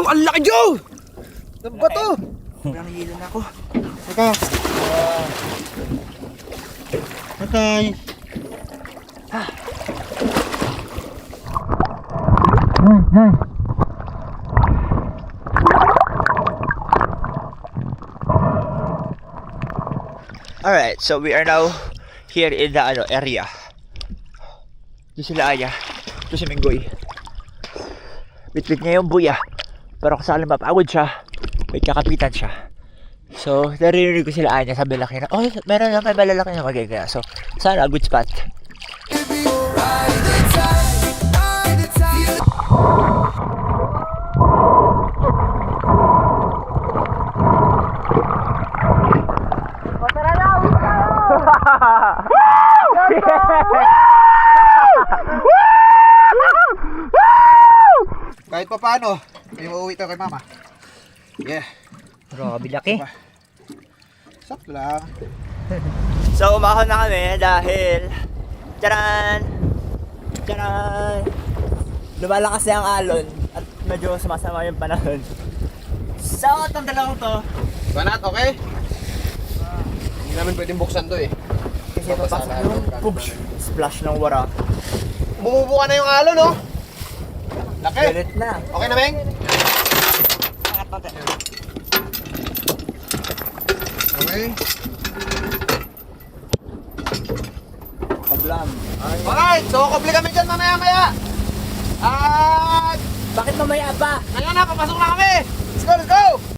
Ang laki, Joe! Ano ba to? Walang hilo na ako. Teka. Okay. Alright, so we are now here in the area. Doon sila Aya. Doon si Minggoy. Bitbit niya yung buya. Pero kasali mapagod siya, may kakapitan siya. So, narinig ko sila Aya, sabi laki na, oh, meron na may malalaki na magigaya. So, sana good spot. Kahit pa paano, may uuwi tayo kay mama. Yeah. Grabe laki. Sakto lang. So, umahon na kami dahil Tcharan! Tcharan! Lumalakas na ang alon at medyo sumasama yung panahon. So, itong dalawang to, Banat, okay? Hindi namin pwedeng buksan to eh. kasi papasok yung push, splash ng wara. Bumubuka na yung alon, no? Laki. Galit na. Okay na, Meng? Okay. Paglam. Alright, so kubli kami dyan mamaya-maya. At Bakit mamaya pa? ngayon na, papasok na kami. Let's go, let's go!